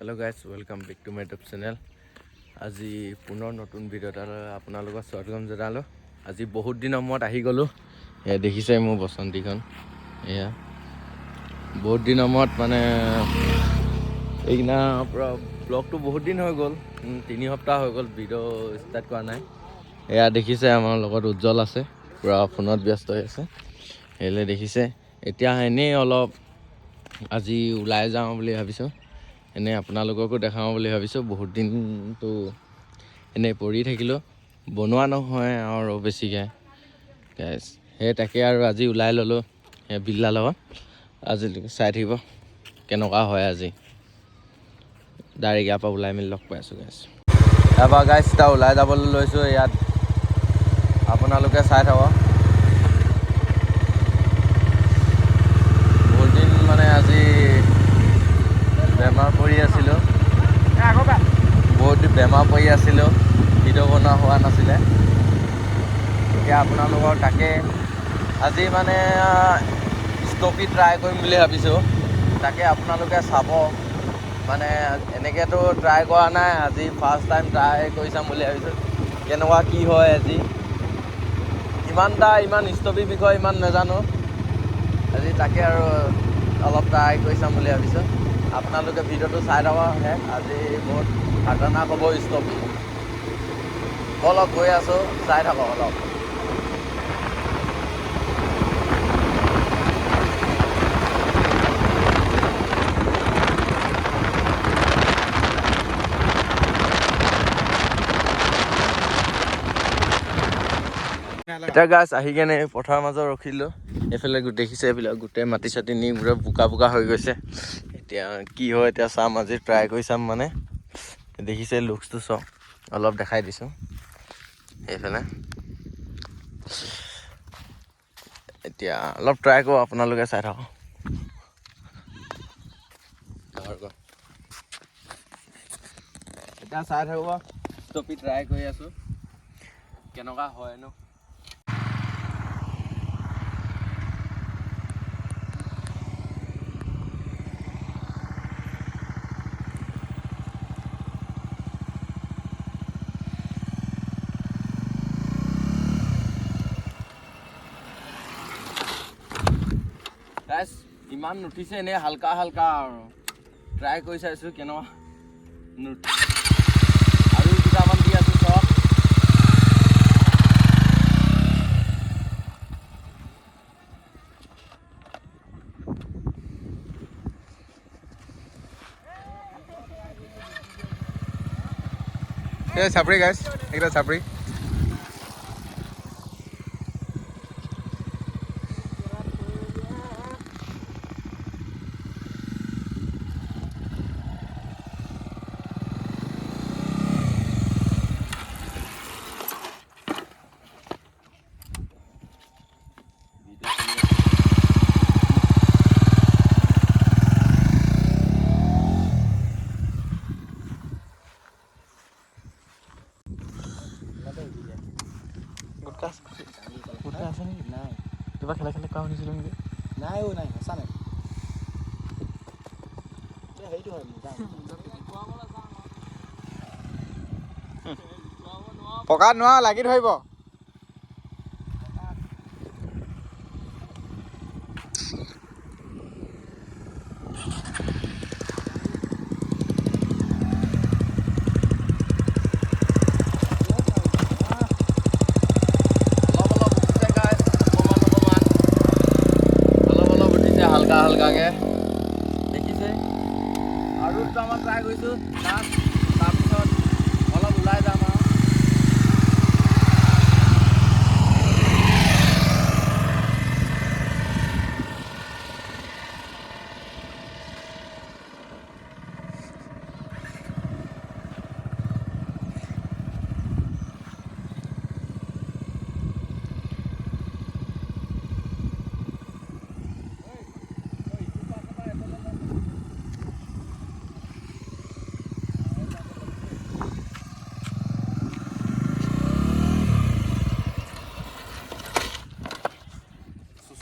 Hello guys welcome back to my YouTube channel. আজি পুনৰ নতুন ভিডিঅ' এটা আপোনালোকক স্বাগতম জনালোঁ। আজি বহুত দিনৰ মূৰত আহি গ'লোঁ। এয়া দেখিছে মোৰ বসন্তীখন, এয়া বহুত দিনৰ মূৰত মানে এইদিনা পৰা ব্লগটো বহুত দিন হৈ গ'ল, 3 সপ্তাহ হৈ গ'ল ভিডিঅ' ষ্টাৰ্ট কৰা নাই। এয়া দেখিছে আমাৰ লগত উজ্জ্বল আছে, পুৰা ফোনত ব্যস্ত হৈ আছে। সেয়ে দেখিছে এতিয়া এনেই অলপ আজি ওলাই যাওঁ বুলি ভাবিছোঁ, এনে আপোনালোককো দেখাওঁ বুলি ভাবিছোঁ। বহুত দিনটো এনেই পৰি থাকিলোঁ, বনোৱা নহয় আৰু বেছিকৈ গাইছ। সেই তাকে আৰু আজি ওলাই ল'লোঁ সেই বিল্লাৰ লগত। আজিলৈকে চাই থাকিব কেনেকুৱা হয়। আজি ডাইৰেক্ট ইয়াৰ পৰা ওলাই মেলি লগ পাই আছোঁ গাইছ। তাৰপৰা গাইছ এতিয়া ওলাই যাবলৈ লৈছোঁ। ইয়াত আপোনালোকে চাই থাকক। বহুত দিন মানে আজি বেমাৰ পৰি আছিলোঁ, বহুত বেমাৰ পৰি আছিলোঁ, ভিডিঅ' বনোৱা হোৱা নাছিলে। এতিয়া আপোনালোকৰ তাকে আজি মানে ষ্টপি ট্ৰাই কৰিম বুলি ভাবিছোঁ। তাকে আপোনালোকে চাব, মানে এনেকৈতো ট্ৰাই কৰা নাই, আজি ফাৰ্ষ্ট টাইম ট্ৰাই কৰি চাম বুলি ভাবিছোঁ কেনেকুৱা কি হয়। আজি ইমান ষ্টপিৰ বিষয়ে ইমান নাজানো, আজি তাকে আৰু অলপ ট্ৰাই কৰি চাম বুলি ভাবিছোঁ। আপোনালোকে ভিডিঅ'টো চাই থাককহে। আজি বহুত খাতৰনাক হ'ব ষ্টপি। অলপ গৈ আছোঁ, চাই থাকক অলপ। এতিয়া গাছ আহি কেনে পথাৰৰ মাজত ৰখিলোঁ। এইফালে দেখিছে এইবিলাক গোটেই মাটি চাটি নি পুৰা বোকা বোকা হৈ গৈছে। এতিয়া কি হয় এতিয়া চাম, আজি ট্ৰাই কৰি চাম। মানে দেখিছে লুকছটো চাওক, অলপ দেখাই দিছোঁ। সেইফালে এতিয়া অলপ ট্ৰাই কৰোঁ, আপোনালোকে চাই থাকক। এতিয়া চাই থাকোঁ, ষ্টপি ট্ৰাই কৰি আছোঁ কেনেকুৱা হয়নো। গাইছ ইমান নুঠিছে, এনেই হালকা হালকা আৰু ট্ৰাই কৰি চাইছোঁ কেনেকুৱা আৰু দুটামান দি আছোঁ চব। চাপৰি গাইছ, এইকেইটা চাপৰি। গোটা আছে নেকি? নাই। কিবা খেলা খেলা কোৱা শুনিছিলোঁ নেকি? নাই নাই, সঁচা নাই। হেৰিটো হয় পকাত নোৱাৰ, লাগি ধৰিব। হালকা হালকাকে দেখিছে। আৰু দুটামান ট্ৰাই কৰিছোঁ, তাৰপিছত অলপ ওলাই যাম আৰু।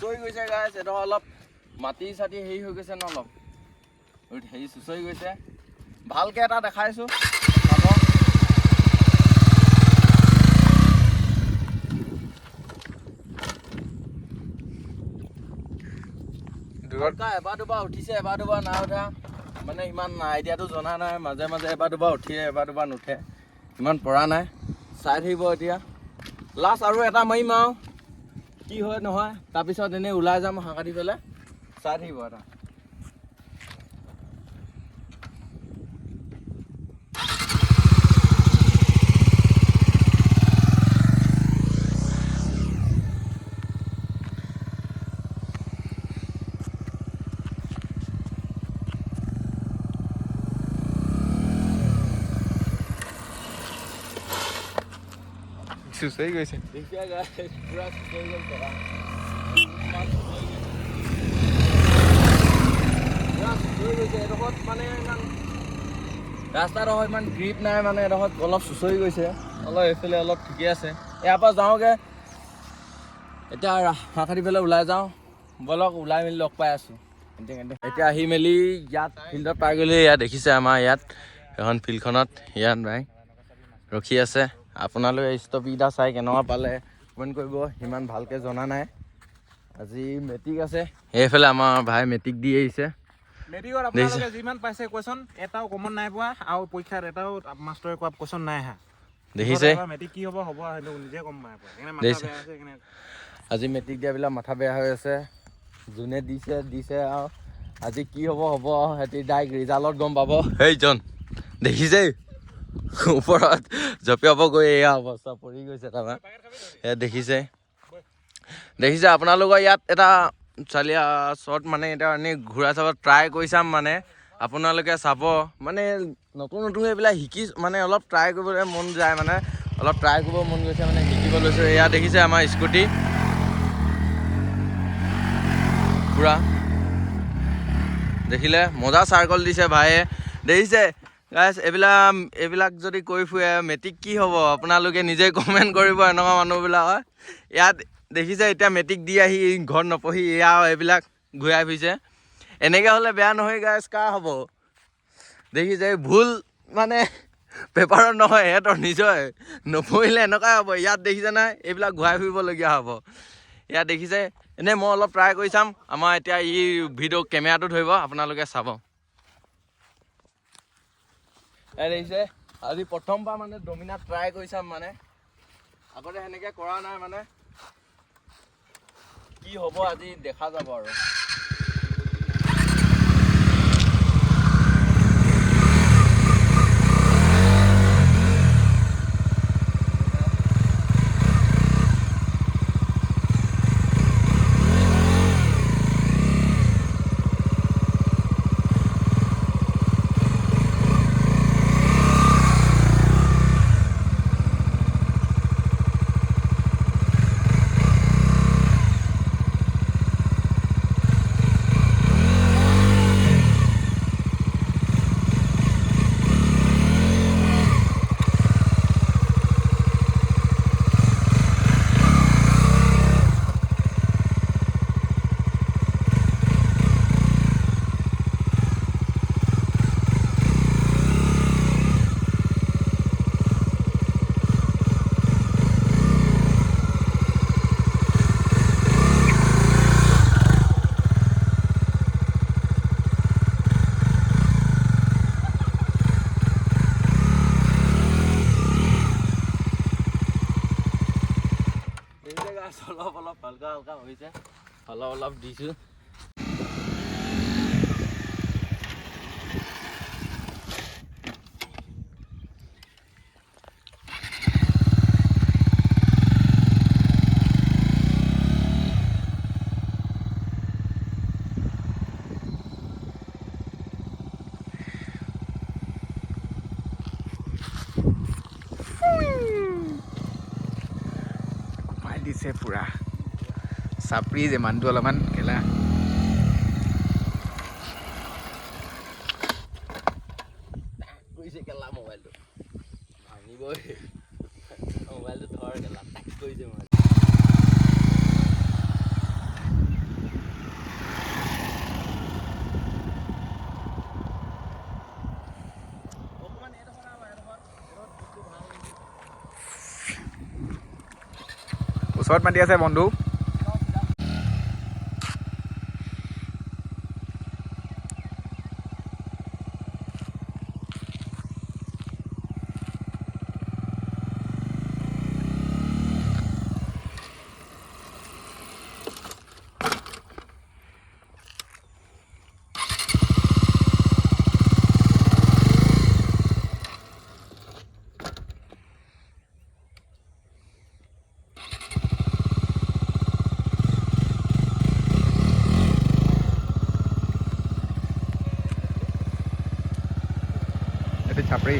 চুচৰি গৈছে গাইছ, এইটো অলপ মাটি চাটি হেৰি হৈ গৈছে ন, অলপ হেৰি চুচৰি গৈছে। ভালকৈ এটা দেখাইছোঁ এবাৰ দুবাৰ উঠিছে এবাৰ দুবাৰ নাই উঠা মানে ইমান আইডিয়াটো জনা নাই মাজে মাজে এবাৰ দুবাৰ উঠিয়ে এবাৰ দুবাৰ নুঠে ইমান পৰা নাই চাই থাকিব এতিয়া লাষ্ট আৰু এটা মাৰিম আৰু কি হয় নহয় তাৰপিছত এনেই ওলাই যাম হাঁহ কাটি পেলাই চাই থাকিব এটা চুচৰি গৈছে ৰাস্তাডোখৰ ইমান গ্ৰীপ নাই মানে এডোখৰত অলপ চুচৰি গৈছে অলপ এইফালে অলপ ঠিকে আছে ইয়াৰ পৰা যাওঁগৈ এতিয়া হাঁহ কাটি পেলাই ওলাই যাওঁ বলক ওলাই মেলি লগ পাই আছোঁ এতিয়া আহি মেলি ইয়াত ফিল্ডত পাই গ'লে ইয়াত দেখিছে আমাৰ ইয়াত এখন ফিল্ডখনত ইয়াত নাই ৰখি আছে আপোনালোকে ষ্টপকেইটা চাই কেনেকুৱা পালে কমেণ্ট কৰিব সিমান ভালকৈ জনা নাই আজি মেট্ৰিক আছে সেইফালে আমাৰ ভাই মেট্ৰিক দি আহিছে মেট্ৰিকত আপোনালোকে যিমান পাইছে কুৱেশ্যন এটাও কমন নাই পোৱা আৰু পৰীক্ষাত এটাও মাষ্টৰে কোৱা কুৱেশ্যন নাই আহা দেখিছে মেট্ৰিক কি হ'ব সেইটো নিজে গম নাই পোৱা আজি মেট্ৰিক দিয়াবিলাক মাথা বেয়া হৈ আছে যোনে দিছে আৰু আজি কি হ'ব সিহঁতি ডাইৰেক্ট ৰিজাল্টত গম পাব সেইজন দেখিছে ওপৰত জঁপিয়াব গৈ এয়া অৱস্থা পৰি গৈছে তাৰমানে এয়া দেখিছে আপোনালোকৰ ইয়াত এটা চালিয়া শ্বট মানে এতিয়া এনেই ঘূৰা চাব ট্ৰাই কৰি চাম মানে আপোনালোকে চাব মানে নতুন এইবিলাক শিকি মানে অলপ ট্ৰাই কৰিবলৈ মন যায় মানে অলপ ট্ৰাই কৰিব মন গৈছে মানে শিকিব লৈছোঁ এয়া দেখিছে আমাৰ স্কুটি পুৰা দেখিলে মজা চাৰ্কল দিছে ভাইয়ে দেখিছে গাইছ এইবিলাক যদি কৰি ফুৰে মেট্ৰিক কি হ'ব আপোনালোকে নিজে কমেণ্ট কৰিব এনেকুৱা মানুহবিলাক হয় ইয়াত দেখিছে এতিয়া মেট্ৰিক দি আহি ঘৰত নপঢ়ি এয়া এইবিলাক ঘূৰাই ফুৰিছে এনেকৈ হ'লে বেয়া নহয় গাইছ কাৰ হ'ব দেখিছে ভুল মানে পেপাৰত নহয় সিহঁতৰ নিজৰ নপঢ়িলে এনেকুৱাই হ'ব ইয়াত দেখিছে নাই এইবিলাক ঘূৰাই ফুৰিবলগীয়া হ'ব ইয়াত দেখিছে এনেই মই অলপ ট্ৰাই কৰি চাম আমাৰ এতিয়া ভিডিঅ' কেমেৰাটো ধৰিব আপোনালোকে চাব দেখিছে আজি প্ৰথমবাৰ মানে ডমিনাৰ ট্ৰাই কৰি চাম মানে আগতে সেনেকৈ কৰা নাই মানে কি হ'ব আজি দেখা যাব আৰু অলপ হালকা হৈছে অলপ দিছোঁ দিছে পুৰা চাপৰি যে মানুহটো অলপমান খেলা কৰিছে কেলা মোবাইলটো ভাঙিবই মোবাইলটো ধৰ কেলা টাক কৰিছে মই ওচৰত মাতি আছে বন্ধু। চাপৰি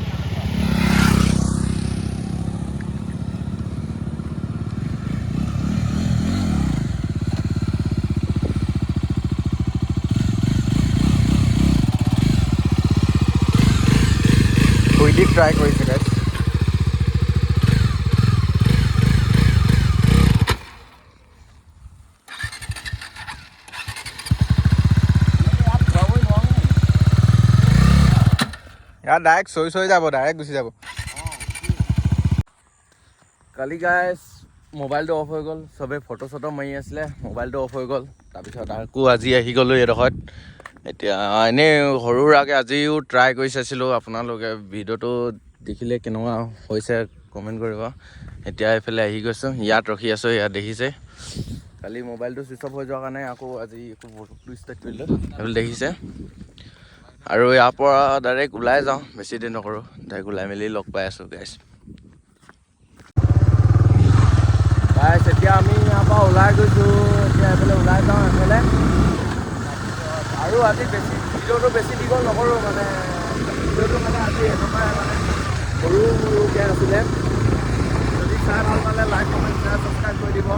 কুইডিক ট্ৰাই কৰিছে গাইজ। ইয়াত ডাইৰেক্ট চৈ যাব, ডাইৰেক্ট গুচি যাব। কালি গাইজ মোবাইলটো অফ হৈ গ'ল, চবেই ফটো চটো মাৰি আছিলে, মোবাইলটো অফ হৈ গ'ল। তাৰপিছত আকৌ আজি আহি গ'লোঁ এইডোখৰত। এতিয়া এনেই সৰু সুৰাকৈ আজিও ট্ৰাই কৰি চাইছিলোঁ, আপোনালোকে ভিডিঅ'টো দেখিলে কেনেকুৱা হৈছে কমেণ্ট কৰিব। এতিয়া এইফালে আহি গৈছোঁ, ইয়াত ৰখি আছোঁ, ইয়াত দেখিছে। কালি মোবাইলটো ছুইচ অফ হৈ যোৱাৰ কাৰণে আকৌ আজি একো ফটো ষ্টাৰ্ট কৰিলোঁ, সেইফালে দেখিছে। আৰু ইয়াৰ পৰা ডাইৰেক্ট ওলাই যাওঁ, বেছি দেৰি নকৰোঁ, ডাইৰেক্ট ওলাই মেলি লগ পাই আছোঁ গাইজ। গাইজ এতিয়া আমি ইয়াৰ পৰা ওলাই গৈছোঁ, এতিয়া এইফালে ওলাই যাওঁ এফালে। আৰু আজি ভিডিঅ'টো বেছি দীঘল নকৰোঁ, মানে ভিডিঅ'টো মানে আজি এনেকুৱাই মানে সৰুকৈ আছিলে। যদি চাই ভাল পালে লাইক কমেণ্ট শ্বেয়াৰ ছাবস্ক্ৰাইব কৰি দিব।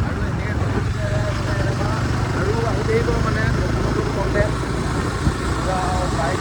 আৰু এনেকৈ আৰু আহি থাকিব মানে নতুন নতুন কণ্টেণ্ট বাইক